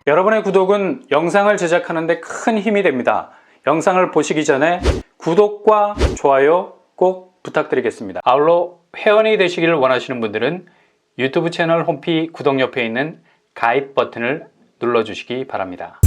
여러분의 구독은 영상을 제작하는 데 큰 힘이 됩니다. 영상을 보시기 전에 구독과 좋아요 꼭 부탁드리겠습니다. 아울러 회원이 되시기를 원하시는 분들은 유튜브 채널 홈페이지 구독 옆에 있는 가입 버튼을 눌러주시기 바랍니다.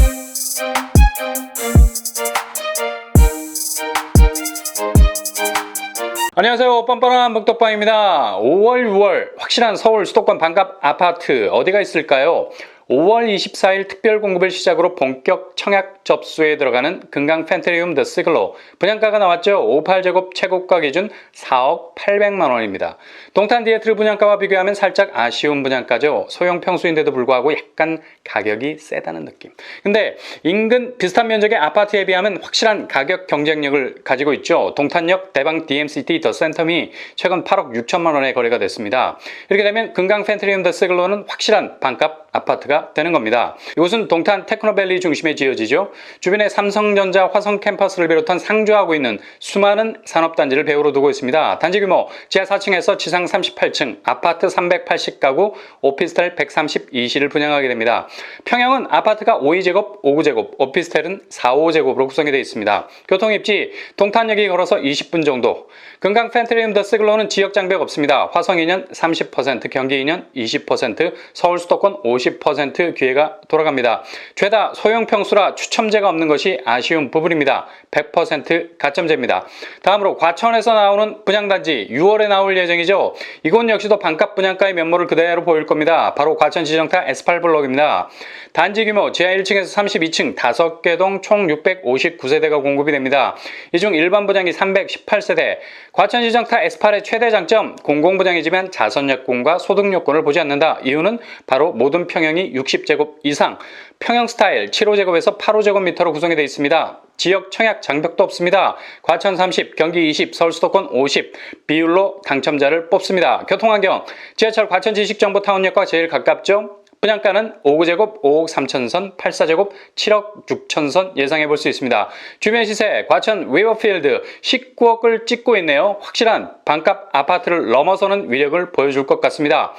안녕하세요, 뻔뻔한 먹덕방입니다. 5월 6월 확실한 서울 수도권 반값 아파트 어디가 있을까요? 5월 24일 특별 공급을 시작으로 본격 청약 접수에 들어가는 금강 펜트리움 더 시글로 분양가가 나왔죠. 58제곱 최고가 기준 4억 800만 원입니다. 동탄 디에트르 분양가와 비교하면 살짝 아쉬운 분양가죠. 소형 평수인데도 불구하고 약간 가격이 세다는 느낌. 근데 인근 비슷한 면적의 아파트에 비하면 확실한 가격 경쟁력을 가지고 있죠. 동탄역 대방 DMCT 더 센텀이 최근 8억 6천만 원에 거래가 됐습니다. 이렇게 되면 금강 펜트리움 더 시글로는 확실한 반값 아파트가 되는 겁니다. 이곳은 동탄 테크노밸리 중심에 지어지죠. 주변에 삼성전자 화성 캠퍼스를 비롯한 상주하고 있는 수많은 산업단지를 배후로 두고 있습니다. 단지 규모 지하 4층에서 지상 38층, 아파트 380가구, 오피스텔 132실을 분양하게 됩니다. 평형은 아파트가 52제곱, 59제곱, 오피스텔은 45제곱으로 구성이 되어 있습니다. 교통입지 동탄역이 걸어서 20분 정도. 금강 펜트리움 더 시글로는 지역 장벽 없습니다. 화성 2년 30%, 경기 2년 20%, 서울 수도권 50% 기회가 돌아갑니다. 죄다 소형 평수라 추첨제가 없는 것이 아쉬운 부분입니다. 100% 가점제입니다. 다음으로 과천에서 나오는 분양단지 6월에 나올 예정이죠. 이곳 역시도 반값 분양가의 면모를 그대로 보일 겁니다. 바로 과천 지정타 S8블록입니다. 단지 규모 지하 1층에서 32층 5개 동 총 659세대가 공급이 됩니다. 이 중 일반 분양이 318세대. 과천 지정타 S8의 최대 장점, 공공분양이지만 자선여건과 소득요건을 보지 않는다. 이유는 바로 모든 평형이 60제곱 이상, 평형 스타일 7호제곱에서 8호제곱미터로 구성이 되어 있습니다. 지역 청약 장벽도 없습니다. 과천 30, 경기 20, 서울 수도권 50 비율로 당첨자를 뽑습니다. 교통환경, 지하철 과천 지식정보타운역과 제일 가깝죠. 분양가는 59제곱 5억 3천선, 84제곱 7억 6천선 예상해 볼 수 있습니다. 주변 시세, 과천 웨이버필드 19억을 찍고 있네요. 확실한 반값 아파트를 넘어서는 위력을 보여줄 것 같습니다.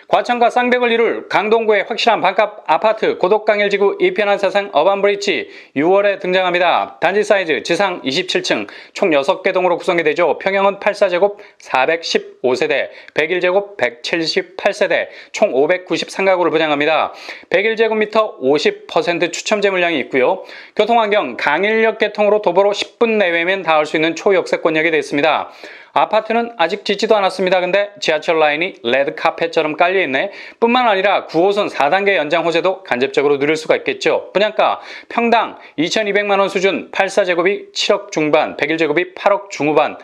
과천과 쌍벽을 이룰 강동구의 확실한 반값 아파트 고독강일지구 이편한 세상 어반브릿지 6월에 등장합니다. 단지 사이즈 지상 27층 총 6개 동으로 구성이 되죠. 평형은 84제곱 415세대, 101제곱 178세대 총 593가구를 분양합니다. 101제곱미터 50% 추첨제 물량이 있고요. 교통환경 강일역 개통으로 도보로 10분 내외면 닿을 수 있는 초역세권역이 되어 있습니다. 아파트는 아직 짓지도 않았습니다. 근데 지하철 라인이 레드 카펫처럼 깔려있네. 뿐만 아니라 9호선 4단계 연장 호재도 간접적으로 누릴 수가 있겠죠. 분양가 평당 2,200만원 수준, 84제곱이 7억 중반, 101제곱이 8억 중후반.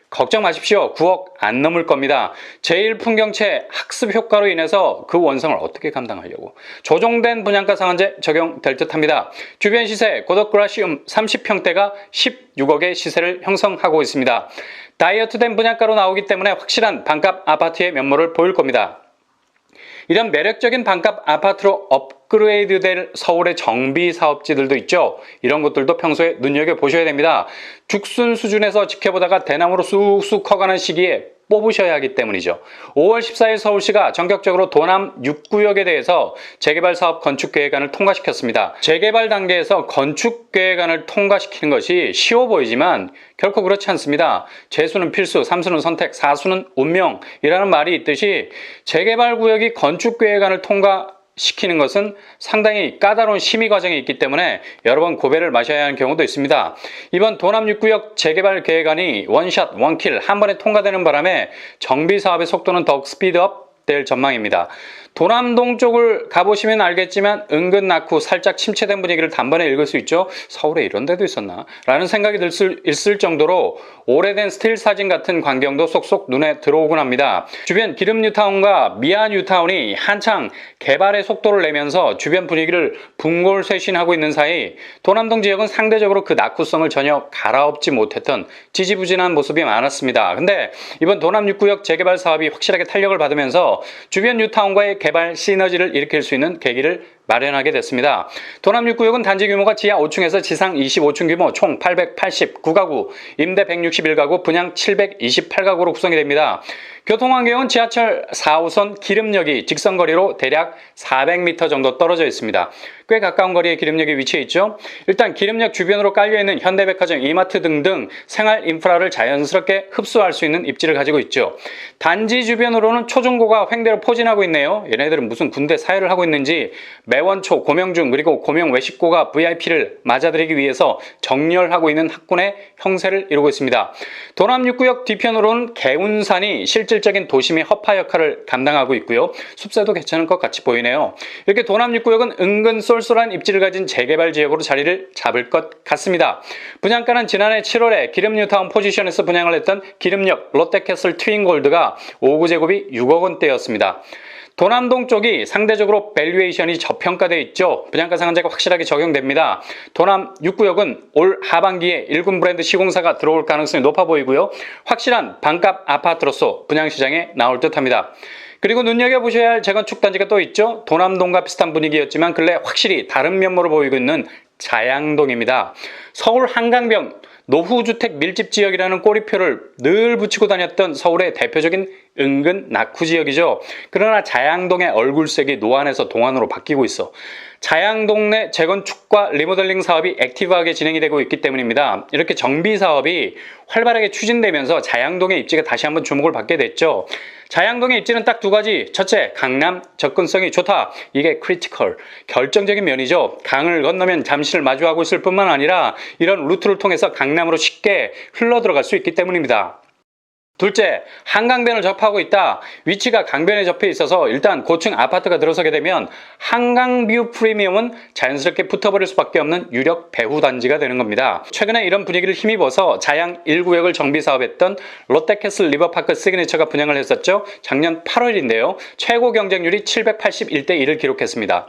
걱정 마십시오. 9억 안 넘을 겁니다. 제1풍경채 학습 효과로 인해서 그 원성을 어떻게 감당하려고. 조정된 분양가 상한제 적용될 듯합니다. 주변 시세 고덕그라시움 30평대가 16억의 시세를 형성하고 있습니다. 다이어트된 분양가로 나오기 때문에 확실한 반값 아파트의 면모를 보일 겁니다. 이런 매력적인 반값 아파트로 업그레이드될 서울의 정비 사업지들도 있죠. 이런 것들도 평소에 눈여겨보셔야 됩니다. 죽순 수준에서 지켜보다가 대나무로 쑥쑥 커가는 시기에 뽑으셔야 하기 때문이죠. 5월 14일 서울시가 전격적으로 도남 6구역에 대해서 재개발 사업 건축계획안을 통과시켰습니다. 재개발 단계에서 건축계획안을 통과시키는 것이 쉬워 보이지만 결코 그렇지 않습니다. 재수는 필수, 삼수는 선택, 사수는 운명이라는 말이 있듯이 재개발 구역이 건축계획안을 통과시키는 것은 상당히 까다로운 심의 과정이 있기 때문에 여러 번 고배를 마셔야 하는 경우도 있습니다. 이번 도남 6구역 재개발 계획안이 원샷 원킬 한 번에 통과되는 바람에 정비 사업의 속도는 더욱 스피드업 될 전망입니다. 도남동 쪽을 가보시면 알겠지만 은근 낙후 살짝 침체된 분위기를 단번에 읽을 수 있죠. 서울에 이런 데도 있었나? 라는 생각이 들 수 있을 정도로 오래된 스틸 사진 같은 광경도 쏙쏙 눈에 들어오곤 합니다. 주변 기름 뉴타운과 미아 뉴타운이 한창 개발의 속도를 내면서 주변 분위기를 분골쇄신하고 있는 사이 도남동 지역은 상대적으로 그 낙후성을 전혀 갈아엎지 못했던 지지부진한 모습이 많았습니다. 근데 이번 도남 6구역 재개발 사업이 확실하게 탄력을 받으면서 주변 뉴타운과의 개발 시너지를 일으킬 수 있는 계기를 마련하게 됐습니다. 도남 6구역은 단지 규모가 지하 5층에서 지상 25층 규모 총 889가구, 임대 161가구, 분양 728가구로 구성이 됩니다. 교통환경은 지하철 4호선 기름역이 직선거리로 대략 400m 정도 떨어져 있습니다. 꽤 가까운 거리에 기름역이 위치해 있죠. 일단 기름역 주변으로 깔려있는 현대백화점, 이마트 등등 생활 인프라를 자연스럽게 흡수할 수 있는 입지를 가지고 있죠. 단지 주변으로는 초중고가 횡대로 포진하고 있네요. 얘네들은 무슨 군대 사회를 하고 있는지 매원초, 고명중 그리고 고명 외식고가 VIP를 맞아들이기 위해서 정렬하고 있는 학군의 형세를 이루고 있습니다. 도남 6구역 뒤편으로는 개운산이 실질적인 도심의 허파 역할을 감당하고 있고요. 숲새도 괜찮을 것 같이 보이네요. 이렇게 도남 6구역은 은근 쏠쏠한 입지를 가진 재개발 지역으로 자리를 잡을 것 같습니다. 분양가는 지난해 7월에 기름 뉴타운 포지션에서 분양을 했던 기름역 롯데캐슬 트윈골드가 5구제곱이 6억 원대였습니다. 도남동 쪽이 상대적으로 밸류에이션이 저평가되어 있죠. 분양가 상한제가 확실하게 적용됩니다. 도남 6구역은 올 하반기에 일군 브랜드 시공사가 들어올 가능성이 높아 보이고요. 확실한 반값 아파트로서 분양시장에 나올 듯합니다. 그리고 눈여겨보셔야 할 재건축 단지가 또 있죠. 도남동과 비슷한 분위기였지만 근래 확실히 다른 면모를 보이고 있는 자양동입니다. 서울 한강변 노후주택 밀집지역이라는 꼬리표를 늘 붙이고 다녔던 서울의 대표적인 은근 낙후지역이죠. 그러나 자양동의 얼굴색이 노안에서 동안으로 바뀌고 있어. 자양동 내 재건축과 리모델링 사업이 액티브하게 진행이 되고 있기 때문입니다. 이렇게 정비 사업이 활발하게 추진되면서 자양동의 입지가 다시 한번 주목을 받게 됐죠. 자양동의 입지는 딱 두 가지. 첫째, 강남 접근성이 좋다. 이게 크리티컬, 결정적인 면이죠. 강을 건너면 잠실을 마주하고 있을 뿐만 아니라 이런 루트를 통해서 강남으로 쉽게 흘러 들어갈 수 있기 때문입니다. 둘째, 한강변을 접하고 있다. 위치가 강변에 접해 있어서 일단 고층 아파트가 들어서게 되면 한강뷰 프리미엄은 자연스럽게 붙어버릴 수밖에 없는 유력 배후 단지가 되는 겁니다. 최근에 이런 분위기를 힘입어서 자양 1구역을 정비 사업했던 롯데캐슬 리버파크 시그니처가 분양을 했었죠. 작년 8월인데요. 최고 경쟁률이 781대 1을 기록했습니다.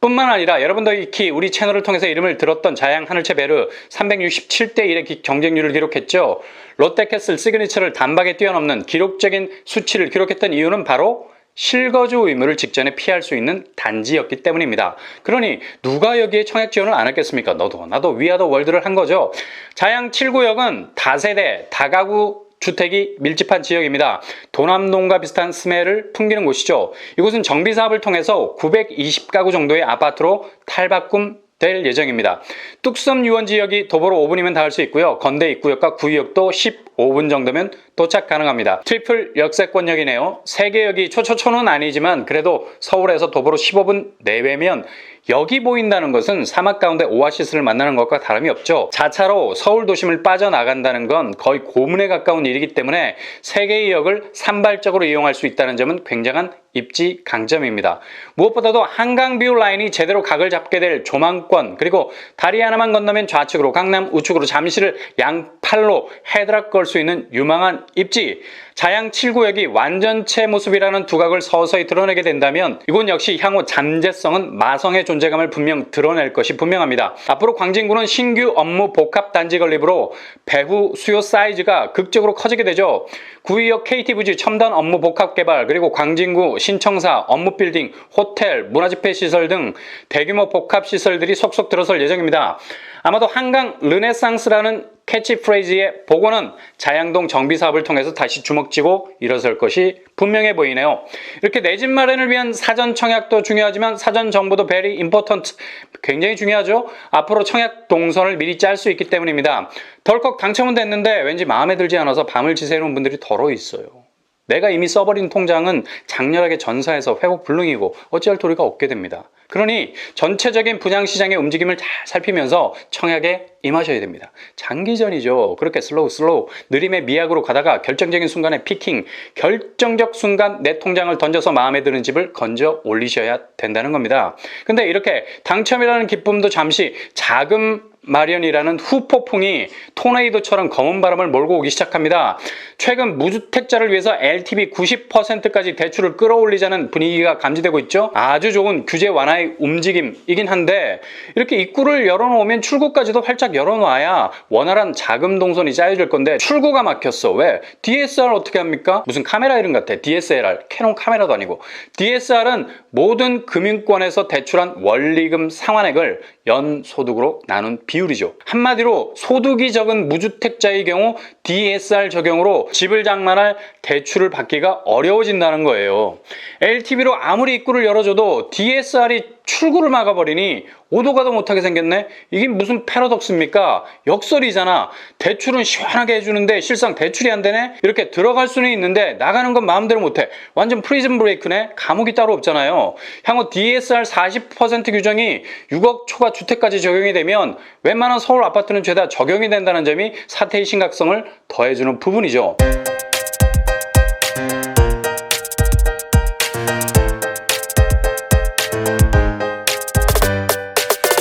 뿐만 아니라 여러분도 익히 우리 채널을 통해서 이름을 들었던 자양 하늘채 베르 367대 1의 경쟁률을 기록했죠. 롯데캐슬 시그니처를 단박에 뛰어넘는 기록적인 수치를 기록했던 이유는 바로 실거주 의무를 직전에 피할 수 있는 단지였기 때문입니다. 그러니 누가 여기에 청약 지원을 안 했겠습니까? 너도 나도 위아더 월드를 한 거죠. 자양 7구역은 다세대, 다가구 주택이 밀집한 지역입니다. 도남동과 비슷한 스멜을 풍기는 곳이죠. 이곳은 정비사업을 통해서 920가구 정도의 아파트로 탈바꿈 될 예정입니다. 뚝섬 유원 지역이 도보로 5분이면 닿을 수 있고요. 건대 입구역과 구의역도 15분 정도면 도착 가능합니다. 트리플 역세권역이네요. 3개역이 초초초는 아니지만 그래도 서울에서 도보로 15분 내외면 여기 보인다는 것은 사막 가운데 오아시스를 만나는 것과 다름이 없죠. 자차로 서울 도심을 빠져나간다는 건 거의 고문에 가까운 일이기 때문에 3개의 역을 산발적으로 이용할 수 있다는 점은 굉장한 입지 강점입니다. 무엇보다도 한강뷰 라인이 제대로 각을 잡게 될 조망권, 그리고 다리 하나만 건너면 좌측으로 강남, 우측으로 잠실을 양팔로 헤드락 걸 수 있는 유망한 입지. 자양 7구역이 완전체 모습이라는 두각을 서서히 드러내게 된다면 이곳 역시 향후 잠재성은 마성의 존재감을 분명 드러낼 것이 분명합니다. 앞으로 광진구는 신규 업무 복합 단지 건립으로 배후 수요 사이즈가 극적으로 커지게 되죠. 구의역 KT부지 첨단 업무 복합 개발, 그리고 광진구 신청사, 업무 빌딩, 호텔, 문화집회 시설 등 대규모 복합 시설들이 속속 들어설 예정입니다. 아마도 한강 르네상스라는 캐치프레이즈의 복원은 자양동 정비 사업을 통해서 다시 주먹쥐고 일어설 것이 분명해 보이네요. 이렇게 내 집 마련을 위한 사전 청약도 중요하지만 사전 정보도 very important, 굉장히 중요하죠. 앞으로 청약 동선을 미리 짤 수 있기 때문입니다. 덜컥 당첨은 됐는데 왠지 마음에 들지 않아서 밤을 지새우는 분들이 더러 있어요. 내가 이미 써버린 통장은 장렬하게 전사해서 회복 불능이고 어찌할 도리가 없게 됩니다. 그러니 전체적인 분양시장의 움직임을 잘 살피면서 청약에 임하셔야 됩니다. 장기전이죠. 그렇게 슬로우 느림의 미학으로 가다가 결정적인 순간에 피킹, 결정적 순간 내 통장을 던져서 마음에 드는 집을 건져 올리셔야 된다는 겁니다. 근데 이렇게 당첨이라는 기쁨도 잠시 자금 마련이라는 후폭풍이 토네이도처럼 검은 바람을 몰고 오기 시작합니다. 최근 무주택자를 위해서 LTV 90%까지 대출을 끌어올리자는 분위기가 감지되고 있죠. 아주 좋은 규제 완화의 움직임이긴 한데 이렇게 입구를 열어놓으면 출구까지도 활짝 열어놔야 원활한 자금 동선이 짜여질 건데 출구가 막혔어. 왜? DSR 어떻게 합니까? 무슨 카메라 이름 같아. DSLR. 캐논 카메라도 아니고. DSR은 모든 금융권에서 대출한 원리금 상환액을 연소득으로 나눈 비율이죠. 한마디로 소득이 적은 무주택자의 경우 DSR 적용으로 집을 장만할 대출을 받기가 어려워진다는 거예요. LTV로 아무리 입구를 열어줘도 DSR이 출구를 막아버리니 오도 가도 못하게 생겼네? 이게 무슨 패러독스입니까? 역설이잖아. 대출은 시원하게 해주는데 실상 대출이 안 되네? 이렇게 들어갈 수는 있는데 나가는 건 마음대로 못해. 완전 프리즌 브레이크네? 감옥이 따로 없잖아요. 향후 DSR 40% 규정이 6억 초과 주택까지 적용이 되면 웬만한 서울 아파트는 죄다 적용이 된다는 점이 사태의 심각성을 더해주는 부분이죠.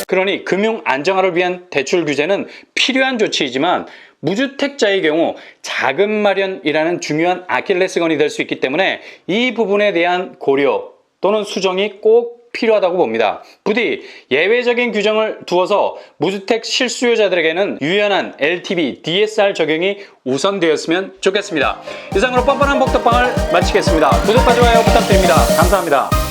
그러니 금융 안정화를 위한 대출 규제는 필요한 조치이지만 무주택자의 경우 자금 마련이라는 중요한 아킬레스건이 될 수 있기 때문에 이 부분에 대한 고려 또는 수정이 꼭 필요하다고 봅니다. 부디 예외적인 규정을 두어서 무주택 실수요자들에게는 유연한 LTV, DSR 적용이 우선되었으면 좋겠습니다. 이상으로 뻔뻔한 복덕방을 마치겠습니다. 구독과 좋아요 부탁드립니다. 감사합니다.